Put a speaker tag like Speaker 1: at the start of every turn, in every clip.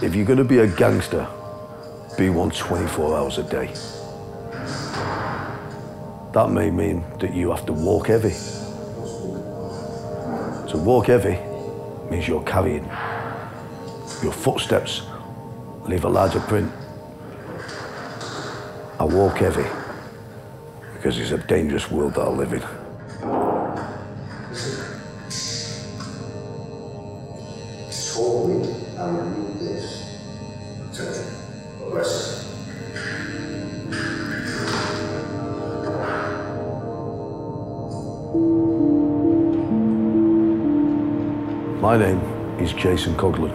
Speaker 1: If you're going to be a gangster, be one 24 hours a day. That may mean that you have to walk heavy. To walk heavy means you're carrying. Your footsteps leave a larger print. I walk heavy because it's a dangerous world that I live in. My name is Jason Coughlin.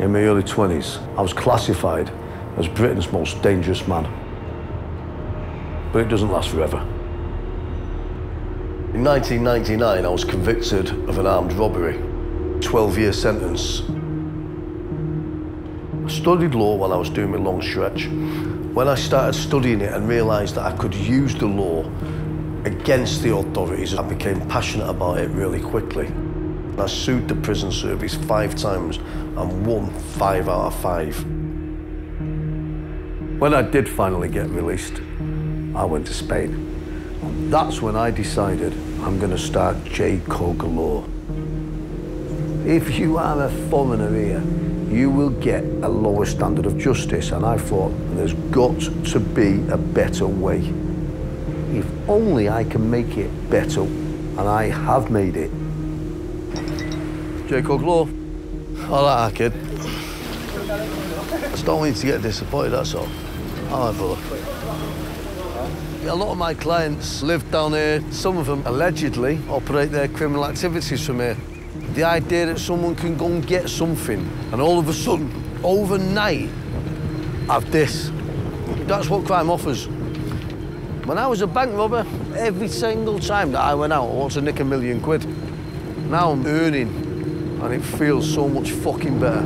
Speaker 1: In my early 20s, I was classified as Britain's most dangerous man. But it doesn't last forever. In 1999, I was convicted of an armed robbery, 12-year sentence. I studied law while I was doing my long stretch. When I started studying it and realised that I could use the law against the authorities, I became passionate about it really quickly. I sued the prison service 5 times and won 5 out of 5. When I did finally get released, I went to Spain. And that's when I decided I'm going to start J. Cog Law. If you are a foreigner here, you will get a lower standard of justice, and I thought there's got to be a better way. If only I can make it better, and I have made it. J. Cog Law. All right, kid. I just don't want you to get disappointed, that's all. All right, brother. A lot of my clients live down here. Some of them allegedly operate their criminal activities from here. The idea that someone can go and get something and all of a sudden, overnight, have this. That's what crime offers. When I was a bank robber, every single time that I went out, I wanted to nick £1 million. Now I'm earning. And it feels so much fucking better.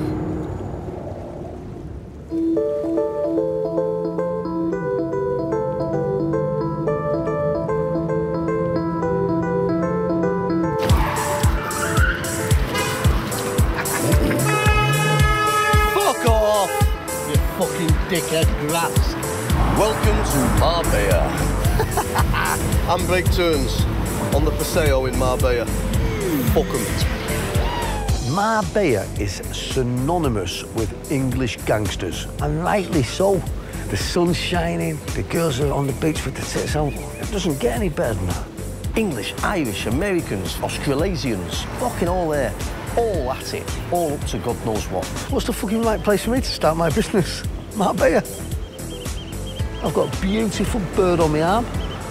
Speaker 2: Fuck off, you fucking dickhead grass.
Speaker 1: Welcome to Marbella. Handbrake turns on the Paseo in Marbella. Fuck 'em. Marbella is synonymous with English gangsters, and rightly so. The sun's shining, the girls are on the beach with the tits out. It doesn't get any better than that. English, Irish, Americans, Australasians, fucking all there, all at it, all up to God knows what. What's the fucking right place for me to start my business? Marbella. I've got a beautiful bird on my arm,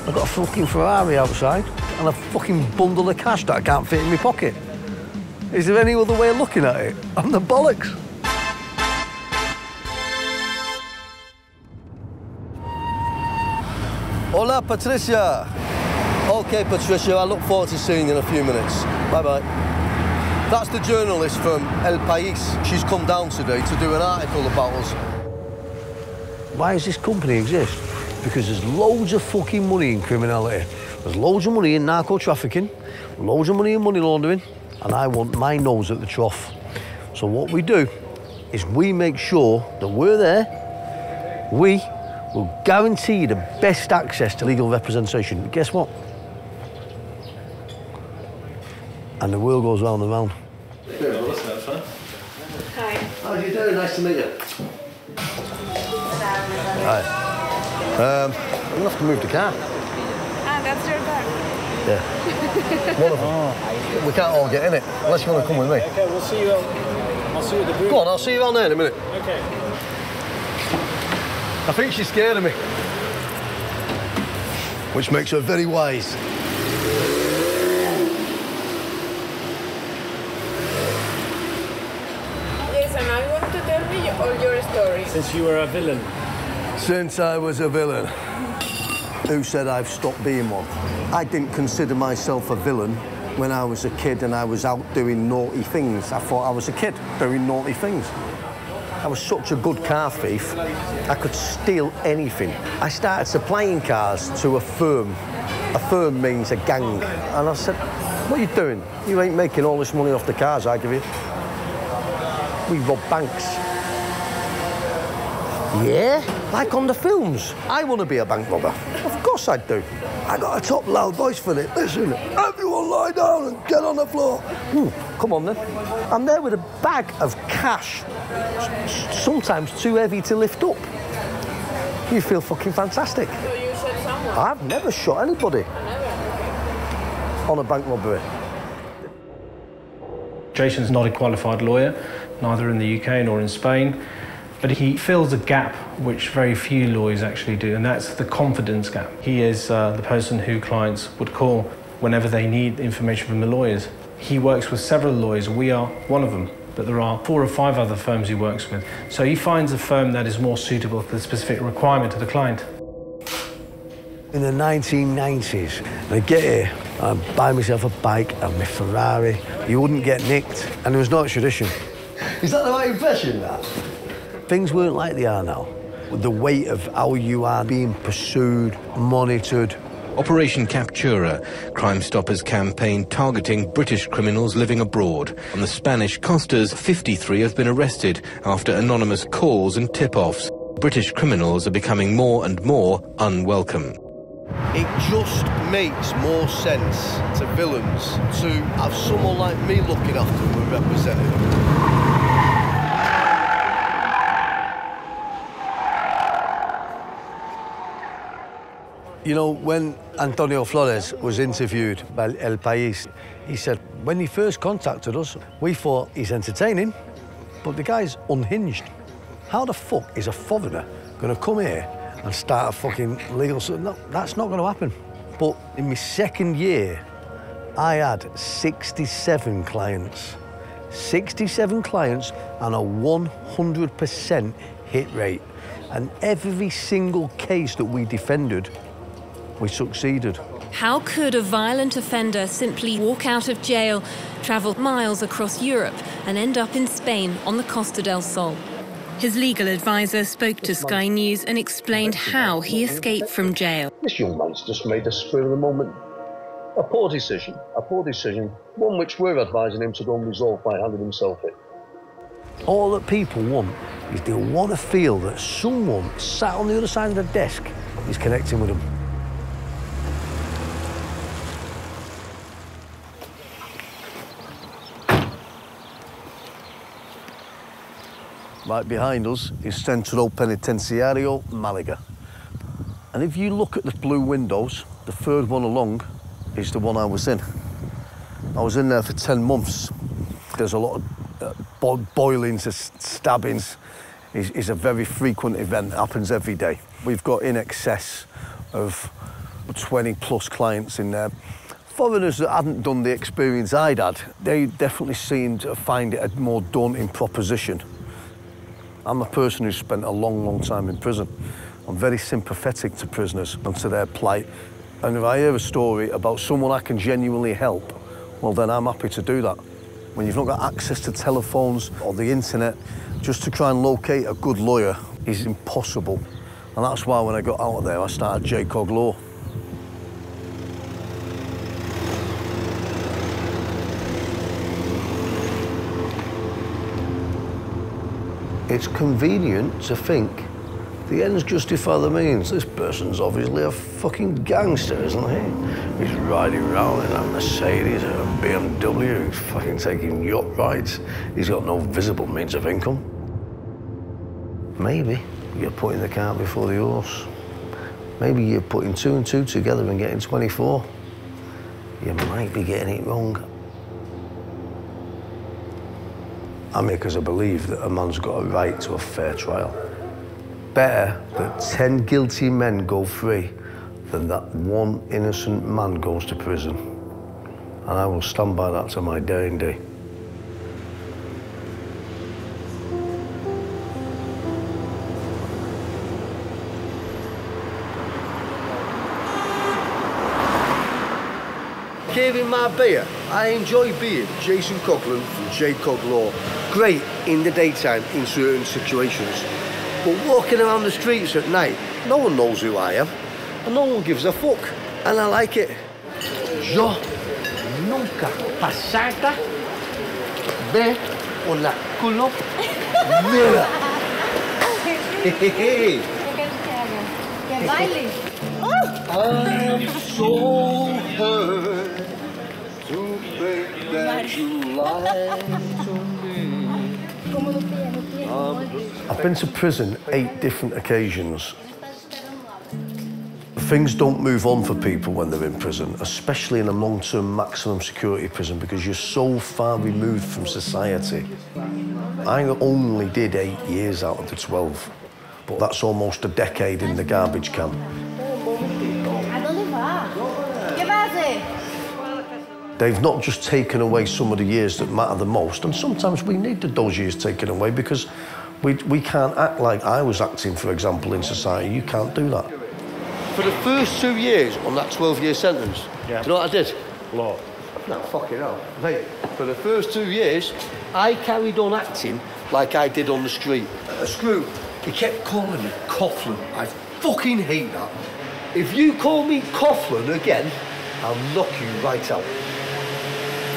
Speaker 1: I've got a fucking Ferrari outside, and a fucking bundle of cash that I can't fit in my pocket. Is there any other way of looking at it? I'm the bollocks. Hola, Patricia. OK, Patricia, I look forward to seeing you in a few minutes. Bye-bye. That's the journalist from El País. She's come down today to do an article about us. Why does this company exist? Because there's loads of fucking money in criminality. There's loads of money in narco-trafficking, loads of money in money laundering, and I want my nose at the trough. So what we do is we make sure that we're there. We will guarantee you the best access to legal representation. But guess what? And the world goes round and round.
Speaker 3: Hi.
Speaker 1: How are you doing? Nice to meet you. Hi. I'm gonna have to move the car.
Speaker 3: Ah, that's your car.
Speaker 1: Yeah. One of them. Oh. We can't all get in it, unless you want to come with me.
Speaker 4: OK, we'll see you. I'll see you at the booth.
Speaker 1: Go on, I'll see you around there in a minute.
Speaker 4: OK.
Speaker 1: I think she's scared of me. Which makes her very wise.
Speaker 3: Yes, and I want to tell me all your story.
Speaker 4: Since you were a villain.
Speaker 1: Since I was a villain. Who said I've stopped being one? I didn't consider myself a villain when I was a kid and I was out doing naughty things. I thought I was a kid doing naughty things. I was such a good car thief, I could steal anything. I started supplying cars to a firm A firm means a gang. And I said, what are you doing? You ain't making all this money off the cars I give you. We rob banks. Yeah? Like on the films. I want to be a bank robber. Of course I do. I got a top loud voice for it. Listen, everyone lie down and get on the floor. Ooh, come on then. I'm there with a bag of cash, sometimes too heavy to lift up. You feel fucking fantastic.
Speaker 3: So you shot someone?
Speaker 1: I've never shot anybody on a bank robbery.
Speaker 4: Jason's not a qualified lawyer, neither in the UK nor in Spain, but he fills a gap which very few lawyers actually do, and that's the confidence gap. He is the person who clients would call whenever they need information from the lawyers. He works with several lawyers, we are one of them, but there are 4 or 5 other firms he works with. So he finds a firm that is more suitable for the specific requirement of the client.
Speaker 1: In the 1990s, I get here, I'd buy myself a bike and my Ferrari. You wouldn't get nicked, and there was no extradition. Is that the right impression, that? Things weren't like they are now. The weight of how you are being pursued, monitored.
Speaker 5: Operation Captura, Crime Stoppers campaign targeting British criminals living abroad. On the Spanish costas, 53 have been arrested after anonymous calls and tip-offs. British criminals are becoming more and more unwelcome.
Speaker 1: It just makes more sense to villains to have someone like me looking after them and representing them. You know, when Antonio Flores was interviewed by El País, he said, when he first contacted us, we thought he's entertaining, but the guy's unhinged. How the fuck is a foreigner going to come here and start a fucking legal... No, that's not going to happen. But in my second year, I had 67 clients. 67 clients and a 100% hit rate. And every single case that we defended, we succeeded.
Speaker 6: How could a violent offender simply walk out of jail, travel miles across Europe and end up in Spain on the Costa del Sol? His legal advisor spoke to Sky News and explained how he escaped from jail.
Speaker 1: This young man's just made a spur of the moment, a poor decision, one which we're advising him to go and resolve by handing himself in. All that people want is they want to feel that someone sat on the other side of the desk is connecting with them. Right behind us is Centro Penitenciario, Malaga. And if you look at the blue windows, the third one along is the one I was in. I was in there for 10 months. There's a lot of boilings, stabbings. It's a very frequent event, it happens every day. We've got in excess of 20 plus clients in there. Foreigners that hadn't done the experience I'd had, they definitely seemed to find it a more daunting proposition. I'm a person who's spent a long, long time in prison. I'm very sympathetic to prisoners and to their plight. And if I hear a story about someone I can genuinely help, well, then I'm happy to do that. When you've not got access to telephones or the internet, just to try and locate a good lawyer is impossible. And that's why when I got out of there, I started JCOG Law. It's convenient to think the ends justify the means. This person's obviously a fucking gangster, isn't he? He's riding around in a Mercedes or a BMW, he's fucking taking yacht rides. He's got no visible means of income. Maybe you're putting the cart before the horse. Maybe you're putting 2 and 2 together and getting 24. You might be getting it wrong. I'm here because I believe that a man's got a right to a fair trial. Better that 10 guilty men go free than that one innocent man goes to prison. And I will stand by that to my dying day. Here in Marbella, I enjoy being Jason Coughlin from JCOG Law. Great in the daytime in certain situations. But walking around the streets at night, no one knows who I am, and no one gives a fuck. And I like it.
Speaker 2: Yo nunca pasada ve una culo mira.
Speaker 3: Que baile.
Speaker 1: I'm so hurt to think that you lied to me. I've been to prison 8 different occasions. Things don't move on for people when they're in prison, especially in a long-term maximum security prison, because you're so far removed from society. I only did 8 years out of the 12, but that's almost a decade in the garbage can. They've not just taken away some of the years that matter the most, and sometimes we needed those years taken away because we can't act like I was acting, for example, in society. You can't do that. For the first 2 years on that 12-year sentence, do you know what I did?
Speaker 2: What?
Speaker 1: No, fucking hell. Mate, for the first 2 years, I carried on acting like I did on the street. A screw, he kept calling me Coughlin. I fucking hate that. If you call me Coughlin again, I'll knock you right out.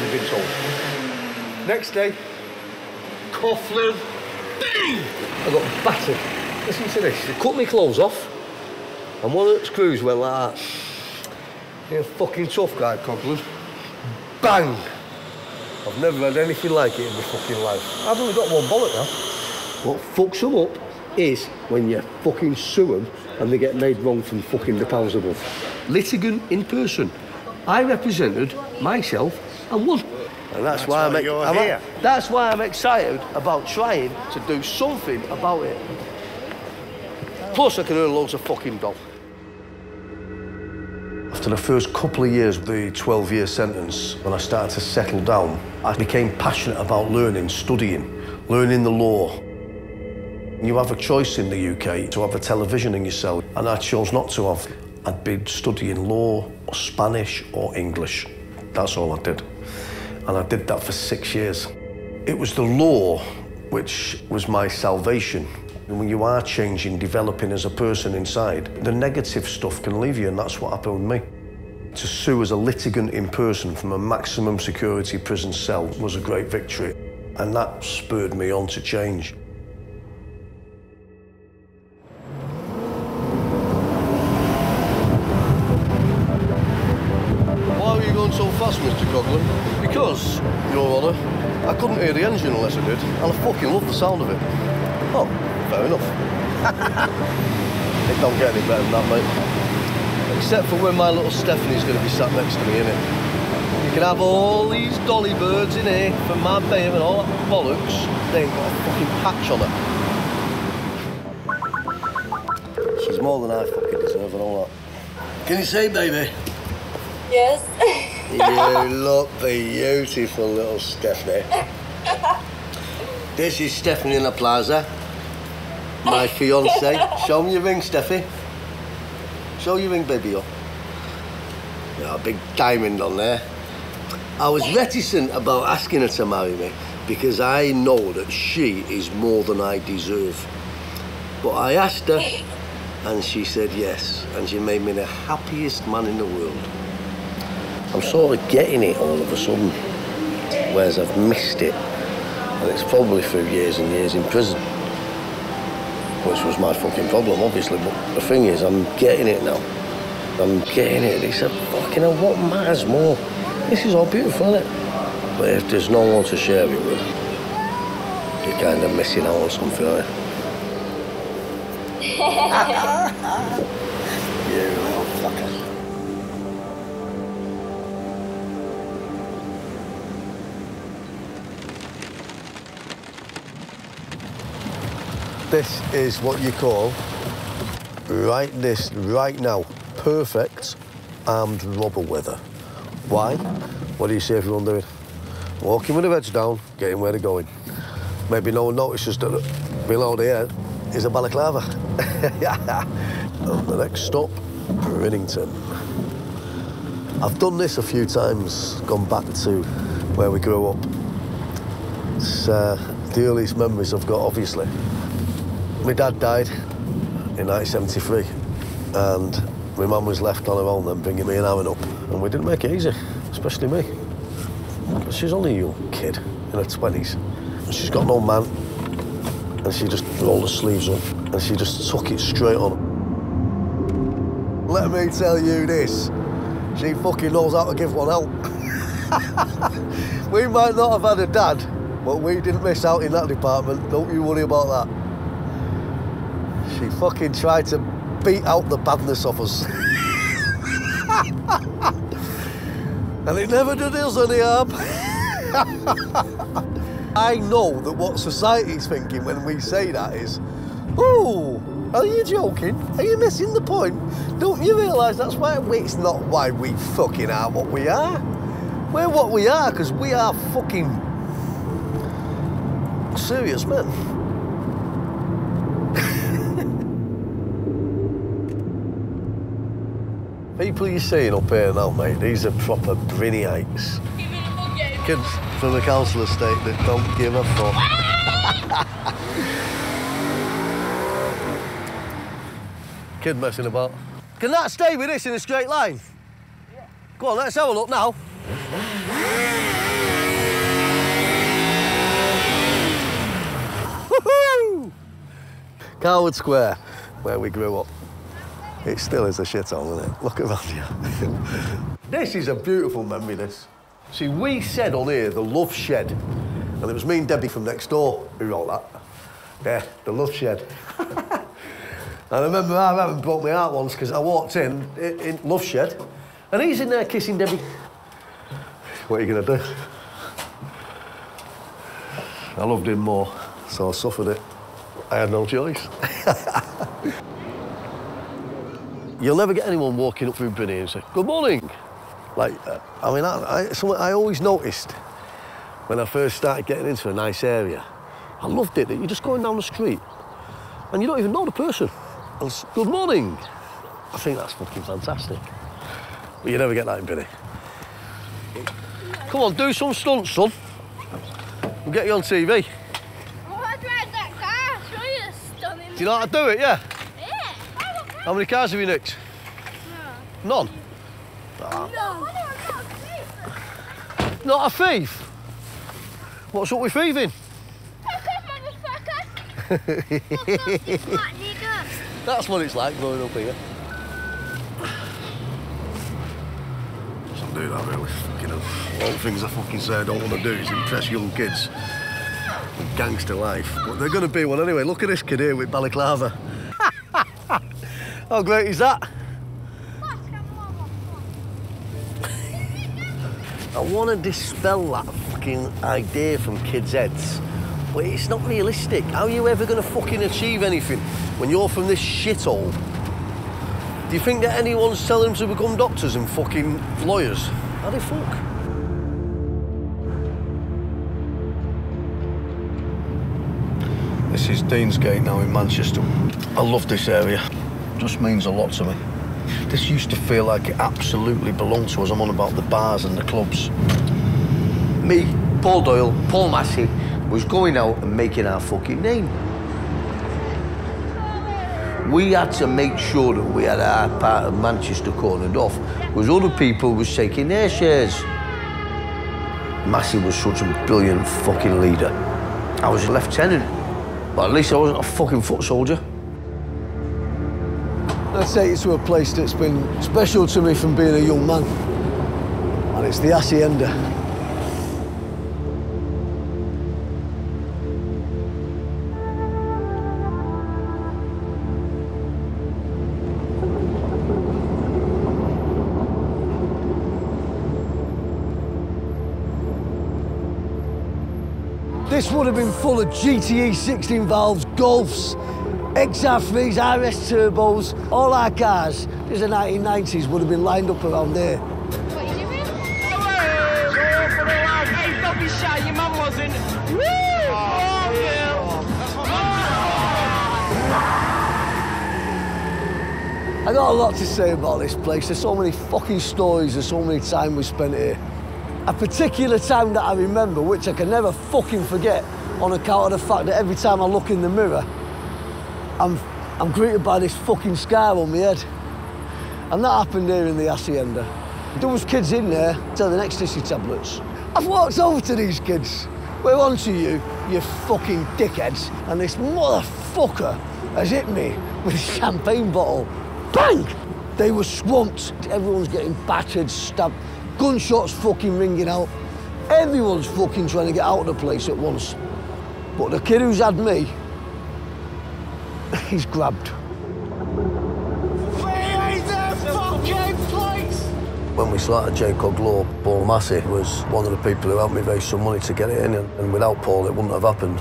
Speaker 1: You've been told. Next day, Coughlin. I got battered. Listen to this. They cut my clothes off. And one of the screws went like that. You're a fucking tough guy, Coughlin. Bang! I've never had anything like it in my fucking life. I've only got one bollock now. What fucks them up is when you fucking sue them and they get made wrong from fucking the powers above. Litigant in person. I represented myself and won. And that's why I'm excited about trying to do something about it. Plus, I can earn loads of fucking dough. After the first couple of years of the 12-year sentence, when I started to settle down, I became passionate about learning, studying, learning the law. You have a choice in the UK to have a television in your cell, and I chose not to have. I'd been studying law, or Spanish, or English. That's all I did. And I did that for 6 years. It was the law which was my salvation. And when you are changing, developing as a person inside, the negative stuff can leave you, and that's what happened with me. To sue as a litigant in person from a maximum security prison cell was a great victory, and that spurred me on to change. Why were you going so fast, Mr. Coughlin? Because, Your Honour, I couldn't hear the engine unless I did, and I fucking love the sound of it. Oh. Fair enough. It don't get any better than that, mate. Except for when my little Stephanie's going to be sat next to me, innit? You can have all these dolly birds in here from my babe and all that bollocks. They ain't got a fucking patch on her. She's more than I fucking deserve and all that. Can you say, baby?
Speaker 3: Yes.
Speaker 1: You look beautiful, little Stephanie. This is Stephanie in the plaza. My fiancée. Show me your ring, Steffi. Show your ring, baby. Yeah, a big diamond on there. I was reticent about asking her to marry me because I know that she is more than I deserve. But I asked her and she said yes, and she made me the happiest man in the world. I'm sort of getting it all of a sudden, whereas I've missed it. And it's probably through years and years in prison. Which was my fucking problem, obviously, but the thing is, I'm getting it now. I'm getting it. It's a fucking hell, what matters more? This is all beautiful, isn't it? But if there's no one to share it with, you're kind of missing out on something, aren't you? You little fucker. This is what you call, right now, perfect armed robber weather. Why? What do you see everyone doing? Walking with their heads down, getting where they're going. Maybe no one notices that below the head is a balaclava. And the next stop, Brinnington. I've done this a few times, gone back to where we grew up. It's the earliest memories I've got, obviously. My dad died in 1973, and My mum was left on her own then, bringing me and Aaron up, and we didn't make it easy, especially me. She's only a young kid in her 20s. She's got no man, and she just rolled her sleeves up, and she just took it straight on. Let me tell you this, she fucking knows how to give one out. We might not have had a dad, but we didn't miss out in that department. Don't you worry about that. She fucking tried to beat out the badness of us. And it never did us any harm. I know that what society's thinking when we say that is, oh, are you joking? Are you missing the point? Don't you realise that's why it's not why we fucking are what we are? We're what we are because we are fucking serious men. People you're seeing up here now, mate, these are proper Briniites. Kids from the council estate that don't give a fuck. Kid messing about. Can that stay with this in a straight line? Yeah. Go on, let's have a look now. Woohoo! Coward Square, where we grew up. It still is a shithole, isn't it? Look around you. This is a beautiful memory, this. See, we said on here, the Love Shed, and it was me and Debbie from next door who wrote that. Yeah, the Love Shed. I remember I haven't broke my heart once because I walked in Love Shed, and he's in there kissing Debbie. What are you gonna do? I loved him more, so I suffered it. I had no choice. You'll never get anyone walking up through Brunei and say, good morning. Like, I mean, something I always noticed when I first started getting into a nice area. I loved it, that you're just going down the street and you don't even know the person. And it's, good morning. I think that's fucking fantastic. But you never get that in Brunei. Come on, do some stunts, son. We'll get you on TV.
Speaker 3: Oh, I'd ride that car. Show you the stunning.
Speaker 1: Do you know how to do it, yeah?
Speaker 3: Yeah.
Speaker 1: How many cars have you nicked?
Speaker 3: No.
Speaker 1: None?
Speaker 3: No. No.
Speaker 1: Not a thief? What's up with thieving? That's what it's like growing up here. Doesn't do that really. You know, all the things I fucking say I don't want to do is impress young kids with gangster life. But they're going to be one anyway. Look at this kid here with balaclava. How great is that? I want to dispel that fucking idea from kids' heads. But it's not realistic. How are you ever going to fucking achieve anything when you're from this shithole? Do you think that anyone's telling them to become doctors and fucking lawyers? How the fuck? This is Deansgate now in Manchester. I love this area. It just means a lot to me. This used to feel like it absolutely belonged to us. I'm on about the bars and the clubs. Me, Paul Doyle, Paul Massey, was going out and making our fucking name. We had to make sure that we had our part of Manchester cornered off, because other people was taking their shares. Massey was such a brilliant fucking leader. I was a lieutenant, but at least I wasn't a fucking foot soldier. Let's take you to a place that's been special to me from being a young man, and it's the Hacienda. This would have been full of GTE 16 valves, Golfs, XR3s, RS turbos, all our cars. This is the 1990s, would have been lined up around there.
Speaker 3: What are you doing?
Speaker 7: Hey, don't be shy, your mum wasn't. Woo!
Speaker 1: I got a lot to say about this place. There's so many fucking stories, there's so many time we spent here. A particular time that I remember, which I can never fucking forget, on account of the fact that every time I look in the mirror, I'm greeted by this fucking scar on my head. And that happened here in the Hacienda. There was kids in there selling ecstasy tablets. I've walked over to these kids. We're on to you, you fucking dickheads. And this motherfucker has hit me with a champagne bottle. Bang! They were swamped. Everyone's getting battered, stabbed. Gunshots fucking ringing out. Everyone's fucking trying to get out of the place at once. But the kid who's had me, he's grabbed. When we started Jacob Law, Paul Massey was one of the people who helped me raise some money to get it in, and without Paul it wouldn't have happened.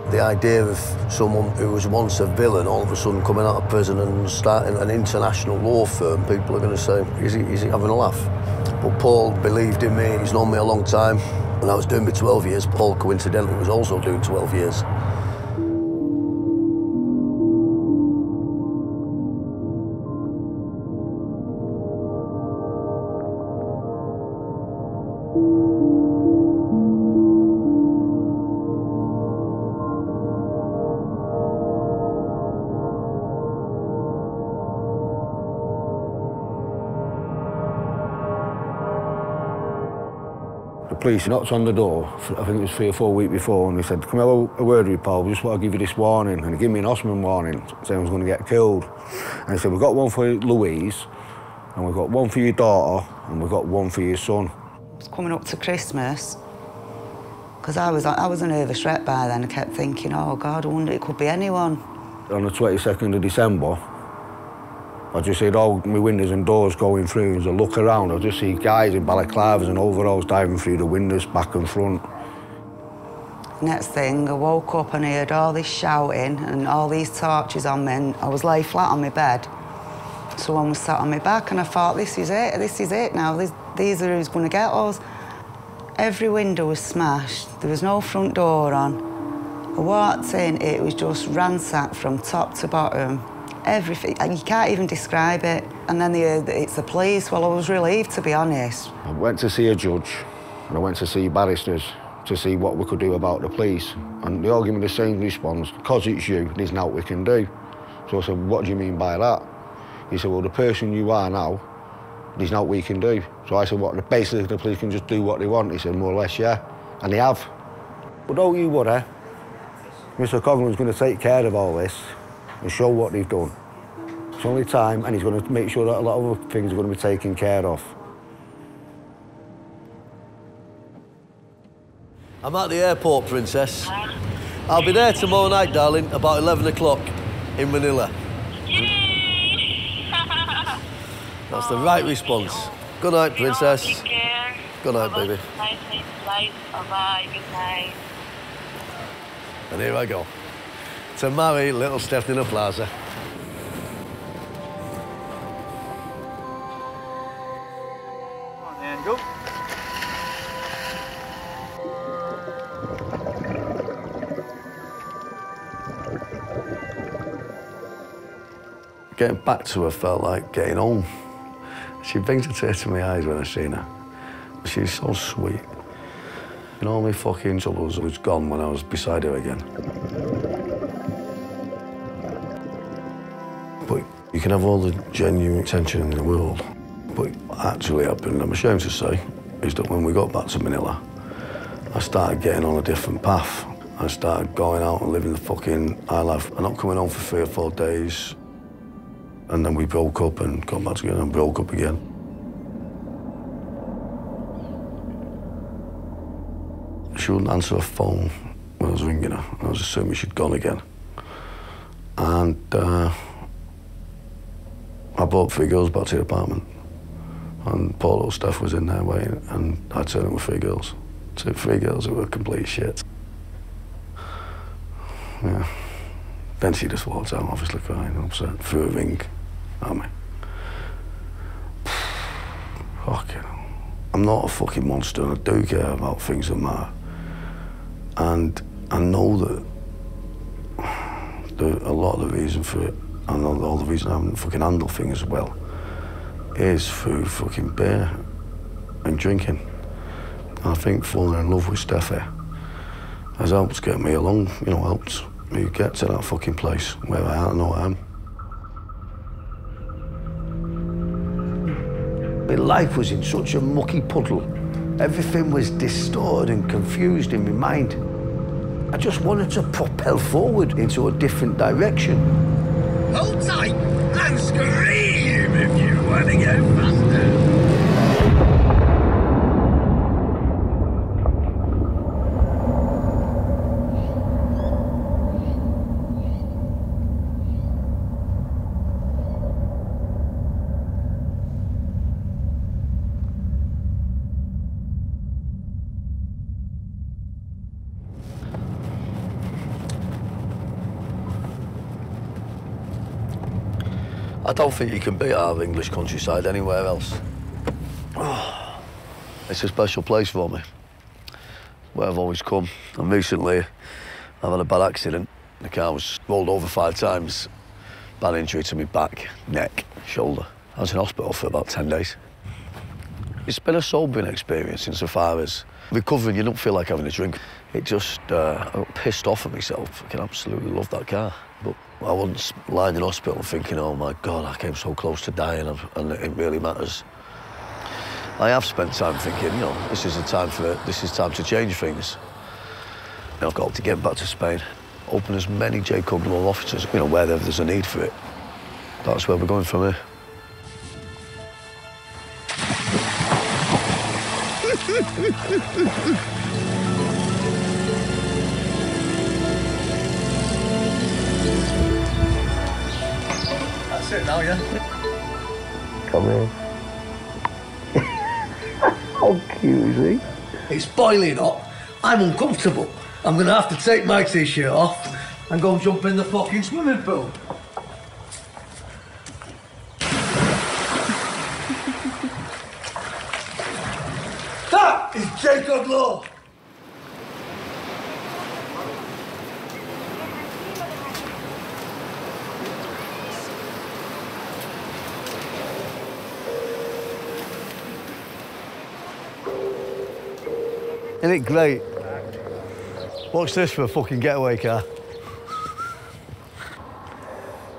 Speaker 1: The idea of someone who was once a villain all of a sudden coming out of prison and starting an international law firm, people are going to say, is he having a laugh? But Paul believed in me, he's known me a long time. When I was doing my 12 years, Paul coincidentally was also doing 12 years.
Speaker 8: The police knocked on the door, I think it was 3 or 4 weeks before, and they said, "Come have a word with you, pal, we just want to give you this warning." And they gave me an Osman warning, saying I was going to get killed. And they said, "We've got one for Louise, and we've got one for your daughter, and we've got one for your son."
Speaker 9: It's coming up to Christmas, because I was a nervous wreck by then. I kept thinking, oh God, I wonder it could be anyone.
Speaker 8: On the 22nd of December, I just see all my windows and doors going through. As I look around, I just see guys in balaclavas and overalls diving through the windows, back and front.
Speaker 9: Next thing, I woke up and I heard all this shouting and all these torches on me, and I was lay flat on my bed. Someone was sat on my back, and I thought, this is it now, these are who's going to get us. Every window was smashed, there was no front door on. I walked in, it was just ransacked from top to bottom. Everything, you can't even describe it. And then they heard that it's the police. Well, I was relieved, to be honest.
Speaker 8: I went to see a judge, and I went to see barristers to see what we could do about the police. And they all gave me the same response: because it's you, there's nothing we can do. So I said, what do you mean by that? He said, well, the person you are now, there's nothing we can do. So I said, what, basically the police can just do what they want? He said, more or less, yeah. And they have. But don't you worry, Mr. Coglan's going to take care of all this and show what they've done. It's only time, and he's going to make sure that a lot of other things are going to be taken care of.
Speaker 1: I'm at the airport, Princess. I'll be there tomorrow night, darling, about 11 o'clock in Manila. That's the right response. Good night, Princess.
Speaker 10: Take care.
Speaker 1: Good night, baby.
Speaker 10: Nice flight. Bye-bye. Good night.
Speaker 1: And here I go, to marry little Stephanie in the plaza.
Speaker 7: Come on, man, go.
Speaker 1: Getting back to her felt like getting home. She brings a tear to my eyes when I seen her. She's so sweet. And all my fucking troubles was gone when I was beside her again. But you can have all the genuine tension in the world. But what actually happened, I'm ashamed to say, is that when we got back to Manila, I started getting on a different path. I started going out and living the fucking high life. I'm not coming home for 3 or 4 days. And then we broke up and got back together and broke up again. She wouldn't answer her phone when I was ringing her. I was assuming she'd gone again. And I brought 3 girls back to the apartment. And poor little Steph was in there waiting, and I turned up with 3 girls. 3 girls who were complete shit. Yeah. Then she just walked out, obviously crying, upset, threw a ring at me. Fucking hell. I'm not a fucking monster, and I do care about things that matter. And I know that a lot of the reason for it, and all the reason I haven't fucking handled things well, is through fucking beer and drinking. And I think falling in love with Steffi has helped get me along, you know, helped me get to that fucking place where I know I am. My life was in such a mucky puddle. Everything was distorted and confused in my mind. I just wanted to propel forward into a different direction.
Speaker 11: Hold tight and scream if you want to get faster.
Speaker 1: I don't think you can beat our English countryside anywhere else. Oh, it's a special place for me, where I've always come. And recently, I've had a bad accident. The car was rolled over 5 times. Bad injury to my back, neck, shoulder. I was in hospital for about 10 days. It's been a sobering experience insofar as recovering, you don't feel like having a drink. It just, I got pissed off at myself. I can absolutely love that car. But I wasn't lying in hospital thinking, oh my God, I came so close to dying and it really matters. I have spent time thinking, you know, this is time to change things. I've got to get back to Spain, open as many J. Cognable offices, you know, wherever there's a need for it. That's where we're going from here.
Speaker 11: That's it now, yeah?
Speaker 1: Come here. How cute is he?
Speaker 11: It's boiling hot. I'm uncomfortable. I'm gonna have to take my t-shirt off and go jump in the fucking swimming pool. That is Jacob Law.
Speaker 1: Isn't it great? Watch this for a fucking getaway car.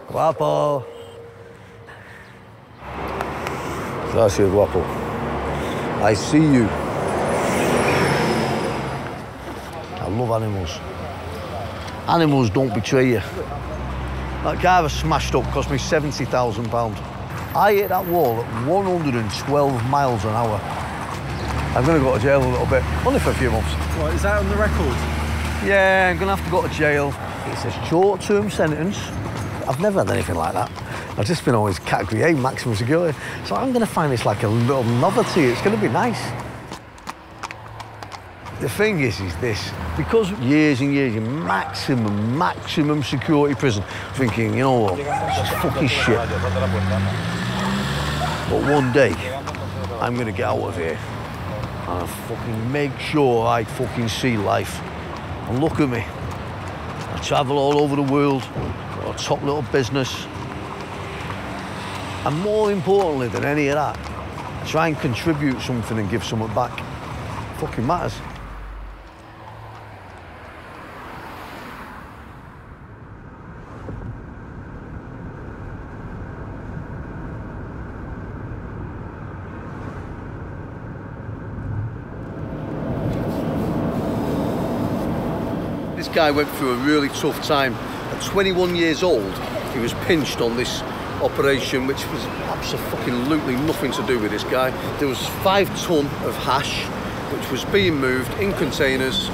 Speaker 1: Guapo. Gracias, guapo. I see you. I love animals. Animals don't betray you. That car I smashed up cost me £70,000. I hit that wall at 112 miles an hour. I'm going to go to jail a little bit, only for a few months.
Speaker 7: Right, is that on the record?
Speaker 1: Yeah, I'm going to have to go to jail. It's a short-term sentence. I've never had anything like that. I've just been always category A, maximum security. So I'm going to find this like a little novelty. It's going to be nice. The thing is this, because years and years in maximum security prison, thinking, you know what, this is fucking shit. But one day, I'm going to get out of here. And I fucking make sure I fucking see life. And look at me. I travel all over the world, got a top little business. And more importantly than any of that, I try and contribute something and give something back. It fucking matters. This guy went through a really tough time. At 21 years old, he was pinched on this operation, which was absolutely nothing to do with this guy. There was 5 ton of hash, which was being moved in containers.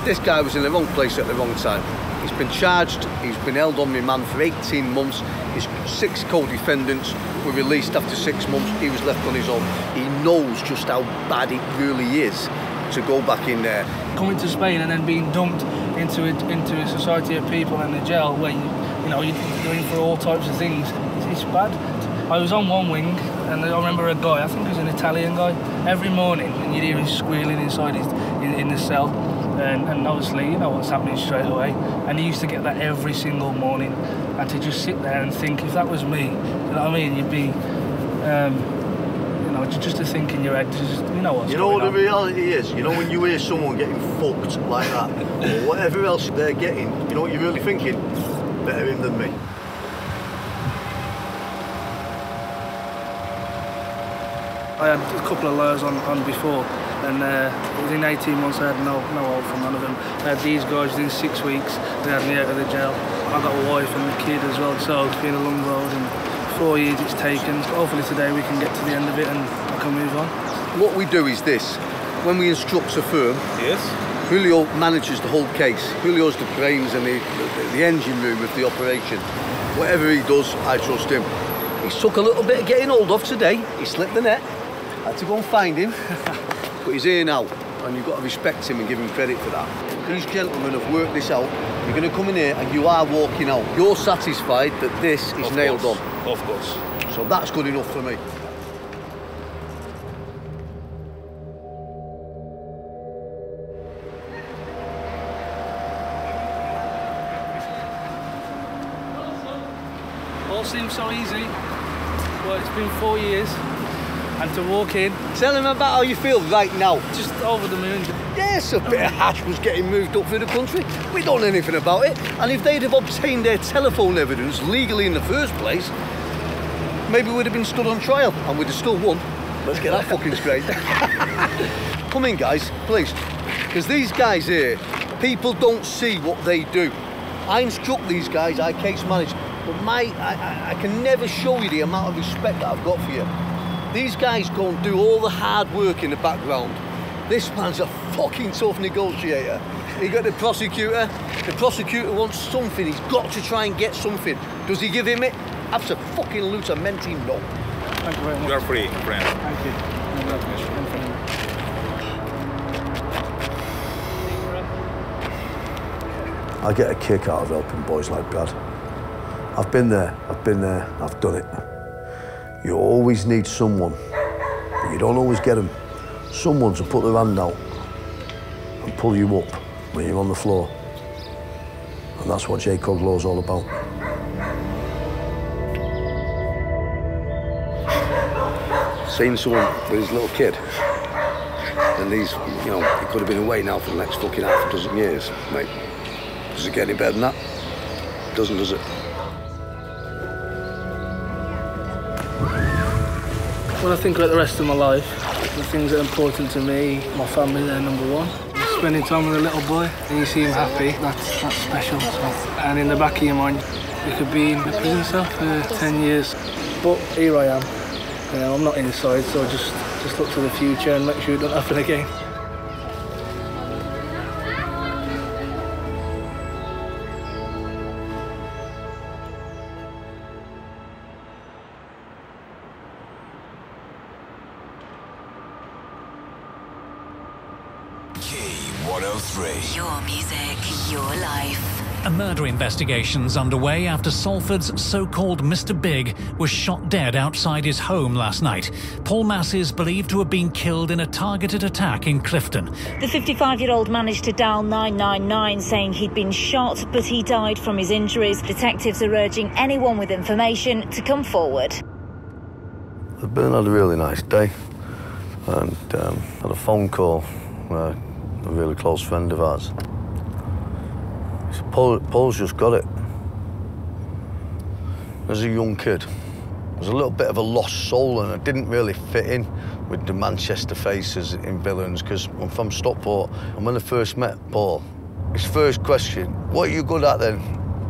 Speaker 1: This guy was in the wrong place at the wrong time. He's been charged, he's been held on remand for 18 months. His 6 co-defendants were released after 6 months. He was left on his own. He knows just how bad it really is to go back in there.
Speaker 12: Coming to Spain and then being dumped into a society of people in a jail where you're in for all types of things. It's bad. I was on one wing and I remember a guy, I think he was an Italian guy, every morning and you'd hear him squealing inside in the cell and obviously you know what's happening straight away, and he used to get that every single morning, and to just sit there and think, if that was me, you know what I mean, you'd be just to think in your head, you know what's going on. You know what the reality is? You know when you hear someone getting fucked like that, or whatever else they're getting, you know what you're really thinking? Better him than me. I had a couple of lawyers on before, and within 18 months I had no hope from none of them. I had these guys within 6 weeks, they had me out of the jail. I got a wife and a kid as well, so it's been a long road, and 4 years it's taken. Hopefully today we can get to the end of it and I can move on.
Speaker 1: What we do is this. When we instruct a firm, yes, Julio manages the whole case. Julio's the brains and the engine room of the operation. Whatever he does, I trust him. He's took a little bit of getting hold of today. He slipped the net. I had to go and find him. But he's here now, and you've got to respect him and give him credit for that. These gentlemen have worked this out. You're going to come in here and you are walking out. You're satisfied that this is nailed on.
Speaker 13: Of course.
Speaker 1: So that's good enough for me.
Speaker 12: All seems so easy. Well, it's been 4 years, and to walk in.
Speaker 1: Tell him about how you feel right now.
Speaker 12: Just over the moon.
Speaker 1: Yes, a bit of hash was getting moved up through the country. We don't know anything about it. And if they'd have obtained their telephone evidence legally in the first place, maybe we'd have been stood on trial and we'd have still won. Let's get that fucking straight. Come in, guys, please. Because these guys here, people don't see what they do. I instruct these guys, I case manage. But I can never show you the amount of respect that I've got for you. These guys go and do all the hard work in the background. This man's a fucking tough negotiator. You got the prosecutor wants something, he's got to try and get something. Does he give him it? Absolutely no.
Speaker 12: Thank you very much.
Speaker 13: You are free, friend.
Speaker 12: Thank you.
Speaker 1: I get a kick out of helping boys like Brad. I've been there, I've done it. You always need someone, but you don't always get them. Someone to put their hand out and pull you up when you're on the floor. And that's what J. Coglow's all about. Seeing someone with his little kid, and he's, you know, he could have been away now for the next fucking half a dozen years, mate. Does it get any better than that? It doesn't, does it?
Speaker 12: When I think about the rest of my life, the things that are important to me, my family, they're number one. Spending time with a little boy and you see him happy, that's special. And in the back of your mind, you could be in a prison cell for 10 years. But here I am. You know, I'm not inside, so just look to the future and make sure it doesn't happen again.
Speaker 14: K103. Your music, your life.
Speaker 15: A murder investigation's underway after Salford's so-called Mr. Big was shot dead outside his home last night. Paul Mass is believed to have been killed in a targeted attack in Clifton.
Speaker 16: The 55-year-old managed to dial 999 saying he'd been shot, but he died from his injuries. Detectives are urging anyone with information to come forward.
Speaker 1: Ben had a really nice day and had a phone call. A really close friend of ours. He said, Paul's just got it. As a young kid, I was a little bit of a lost soul and I didn't really fit in with the Manchester faces in villains because I'm from Stockport. And when I first met Paul, his first question, what are you good at then?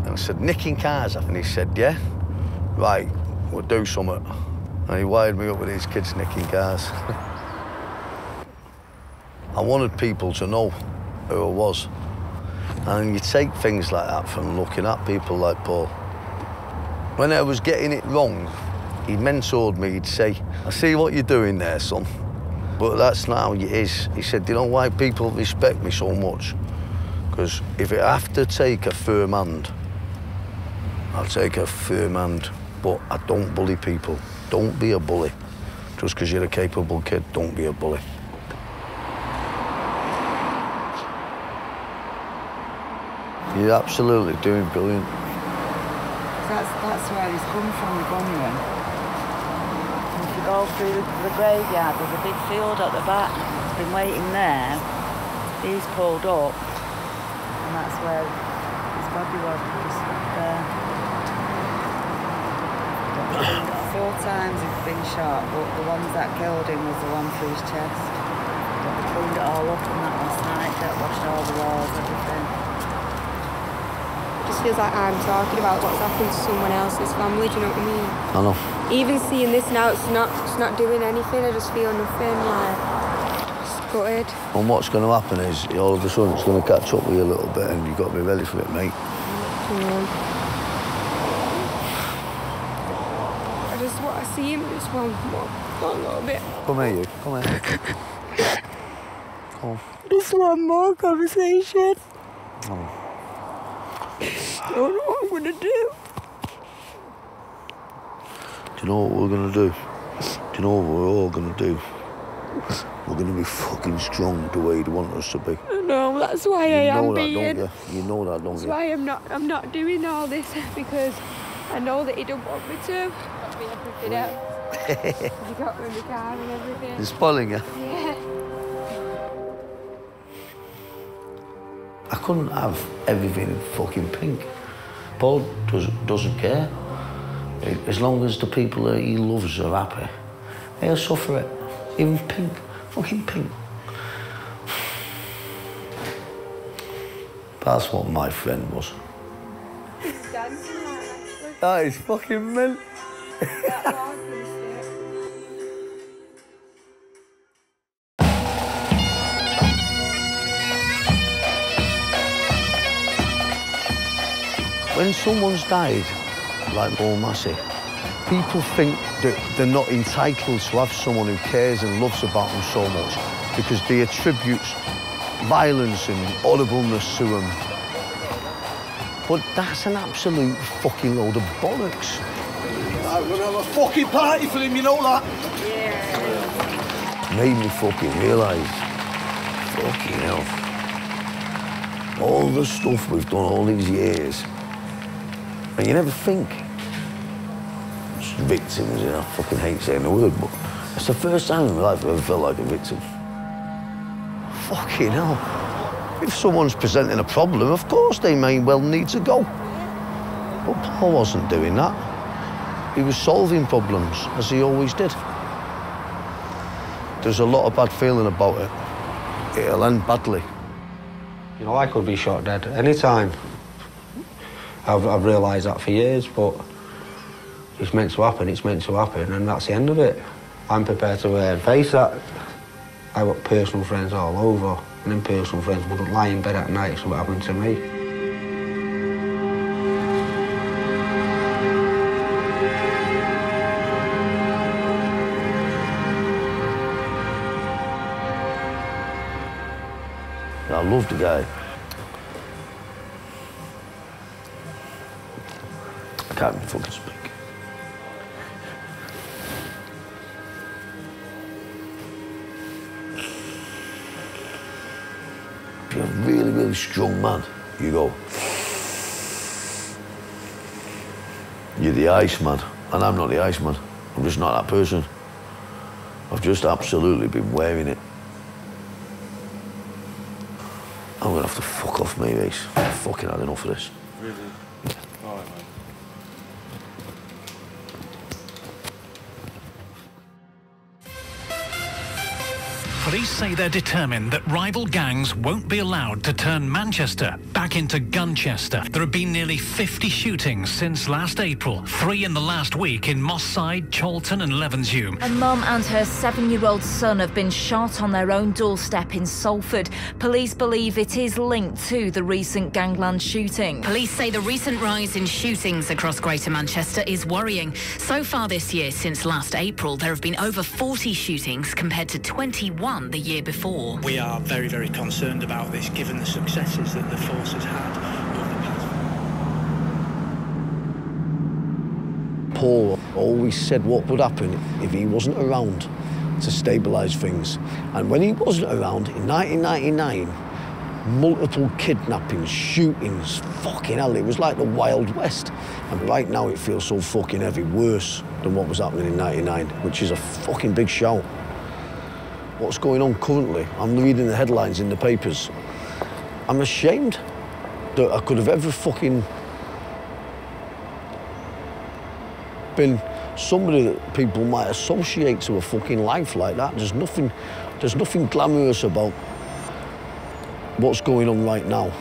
Speaker 1: And I said, nicking cars. And he said, yeah, right, we'll do something. And he wired me up with these kids nicking cars. I wanted people to know who I was. And you take things like that from looking at people like Paul. When I was getting it wrong, he mentored me. He'd say, I see what you're doing there, son, but that's not how it is. He said, you know why people respect me so much? Because if I have to take a firm hand, I'll take a firm hand, but I don't bully people. Don't be a bully. Just because you're a capable kid, don't be a bully. You're absolutely doing brilliant.
Speaker 9: That's where he's come from, the gun room. If you go through the graveyard, there's a big field at the back. He's been waiting there. He's pulled up, and that's where his body was, just there. 4 times he's been shot, but the ones that killed him was the one through his chest. But they cleaned it all up and that last night, that washed all the walls, everything.
Speaker 13: It just feels like I'm talking about what's happened to someone else's family, do you know what I mean?
Speaker 8: I know.
Speaker 13: Even seeing this now, it's not doing anything, I just feel nothing, like, it's gutted.
Speaker 8: And what's going to happen is, all of a sudden, it's going to catch up with you a little bit and you've got to be ready for it, mate.
Speaker 13: Yeah. I just want to see him just one little bit.
Speaker 8: Come here, you. Come here. Come on.
Speaker 13: Just one more conversation.
Speaker 8: Oh.
Speaker 13: I don't know what I'm going to do.
Speaker 8: Do you know what we're going to do? Do you know what we're all going to do? We're going to be fucking strong the way they want us to be.
Speaker 13: I know, that's why I am being.
Speaker 8: You know that, don't you? You know that, don't
Speaker 13: That's
Speaker 8: you?
Speaker 13: why I'm not doing all this, because I know that he don't want me to. Got me everything else. He got me in the car and everything.
Speaker 8: He's spoiling you?
Speaker 13: Yeah.
Speaker 8: I couldn't have everything in fucking pink. Paul doesn't care. As long as the people that he loves are happy, he'll suffer it. Even pink. Fucking pink. That's what my friend was.
Speaker 13: He's dancing like that.
Speaker 8: That is fucking mint. When someone's died, like Paul Massey, people think that they're not entitled to have someone who cares and loves about them so much because they attribute violence and horribleness to them. But that's an absolute fucking load of bollocks.
Speaker 11: I'm gonna have a fucking party for him, you know that?
Speaker 8: Yeah. Made me fucking realise, fucking hell, all the stuff we've done all these years, and you never think. Just victims, you know, I fucking hate saying the word, but it's the first time in my life I've ever felt like a victim. Fucking hell. If someone's presenting a problem, of course they may well need to go. But Paul wasn't doing that. He was solving problems, as he always did. There's a lot of bad feeling about it. It'll end badly.
Speaker 17: You know, I could be shot dead any time. I've realised that for years, but it's meant to happen, and that's the end of it. I'm prepared to face that. I've got personal friends all over, and impersonal friends wouldn't lie in bed at night if something happened to me.
Speaker 8: I loved the guy. I can't even fucking speak. If you're a really, really strong man, you go. You're the Iceman, and I'm not the Iceman. I'm just not that person. I've just absolutely been wearing it. I'm gonna have to fuck off, mate, Ace. I've fucking had enough of this.
Speaker 18: Really? All right, mate.
Speaker 15: Police say they're determined that rival gangs won't be allowed to turn Manchester back into Gunchester. There have been nearly 50 shootings since last April, 3 in the last week in Moss Side, Chorlton and Levenshulme.
Speaker 16: A mum and her 7-year-old son have been shot on their own doorstep in Salford. Police believe it is linked to the recent gangland shooting.
Speaker 19: Police say the recent rise in shootings across Greater Manchester is worrying. So far this year, since last April, there have been over 40 shootings compared to 21 the year before.
Speaker 20: We are very, very concerned about this, given the successes that the force has had over the past.
Speaker 8: Paul always said what would happen if he wasn't around to stabilise things. And when he wasn't around, in 1999, multiple kidnappings, shootings, fucking hell, it was like the Wild West. And right now it feels so fucking heavy, worse than what was happening in 99, which is a fucking big shout. What's going on currently? I'm reading the headlines in the papers. I'm ashamed that I could have ever fucking been somebody that people might associate to a fucking life like that. There's nothing glamorous about what's going on right now.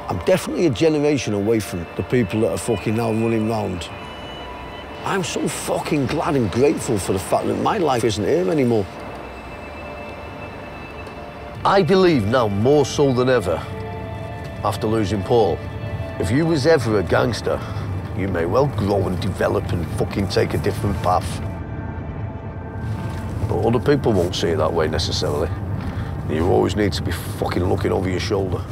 Speaker 8: I'm definitely a generation away from the people that are fucking now running round. I'm so fucking glad and grateful for the fact that my life isn't here anymore.
Speaker 1: I believe now more so than ever, after losing Paul, if you was ever a gangster, you may well grow and develop and fucking take a different path. But other people won't see it that way necessarily. You always need to be fucking looking over your shoulder.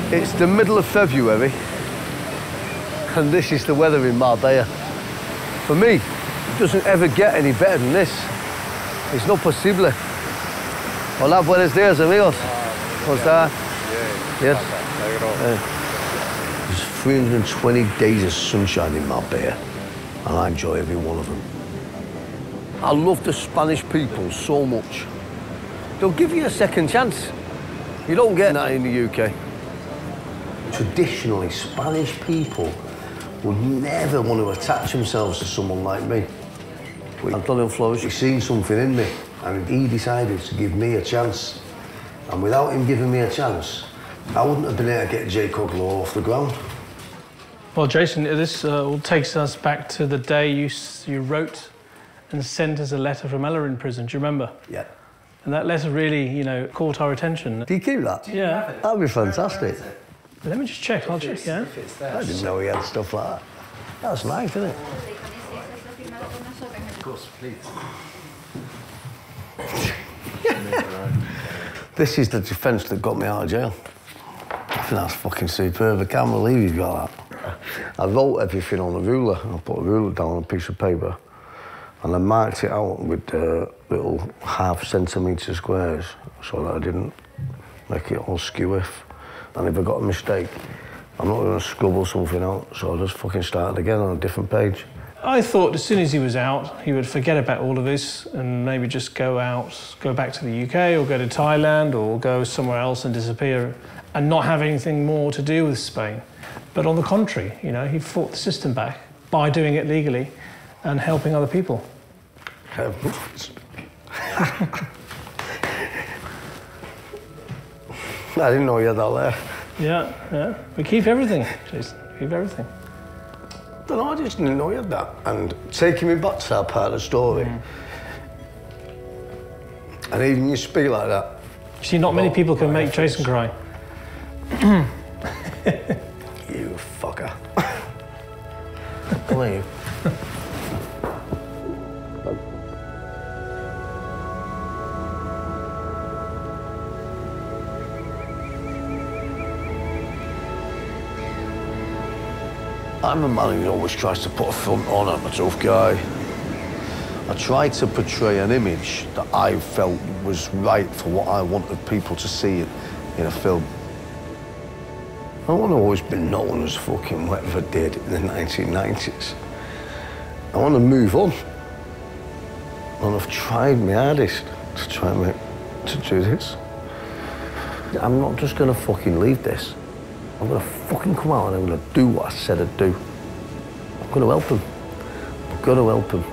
Speaker 1: It's the middle of February, and this is the weather in Marbella. For me, it doesn't ever get any better than this. It's no posible. Hola, buenos días, amigos. ¿Cómo está? Yes. There's 320 days of sunshine in Marbella, and I enjoy every one of them. I love the Spanish people so much. They'll give you a second chance. You don't get that in the UK. Traditionally, Spanish people would never want to attach themselves to someone like me. Antonio Flores, he's seen something in me, and he decided to give me a chance. And without him giving me a chance, I wouldn't have been able to get Jacob Law off the ground.
Speaker 4: Well, Jason, this all takes us back to the day you wrote and sent us a letter from Ella in prison. Do you remember?
Speaker 1: Yeah.
Speaker 4: And that letter really, you know, caught our attention.
Speaker 1: Do you keep that?
Speaker 4: Yeah.
Speaker 1: That'd be fantastic.
Speaker 4: Let me just check. I'll check, yeah?
Speaker 1: I didn't know he had stuff like that. That's nice, isn't it?
Speaker 18: Of course, please.
Speaker 1: This is the defence that got me out of jail. I think that's fucking superb. I can't believe you've got that. I wrote everything on a ruler. I put a ruler down on a piece of paper, and I marked it out with little half-centimetre squares so that I didn't make it all skew-if. And if I got a mistake, I'm not going to scribble something out, so I just fucking started again on a different page.
Speaker 4: I thought as soon as he was out, he would forget about all of this and maybe just go back to the UK or go to Thailand or go somewhere else and disappear and not have anything more to do with Spain. But on the contrary, you know, he fought the system back by doing it legally and helping other people.
Speaker 1: I didn't know you had that there.
Speaker 4: Yeah, yeah. We keep everything, Jason. Keep everything.
Speaker 1: I just didn't know you had that. And taking me back to that part of the story, and even you speak like that.
Speaker 4: See, not many people can make Jason cry.
Speaker 1: You fucker. Come on, you. I'm a man who always tries to put a front on. I'm a tough guy. I tried to portray an image that I felt was right for what I wanted people to see in a film. I don't want to always be known as fucking whatever I did in the 1990s. I want to move on. And I've tried my hardest to do this. I'm not just going to fucking leave this. I'm going to fucking come out and I'm going to do what I said I'd do. I'm going to help him. I'm going to help him.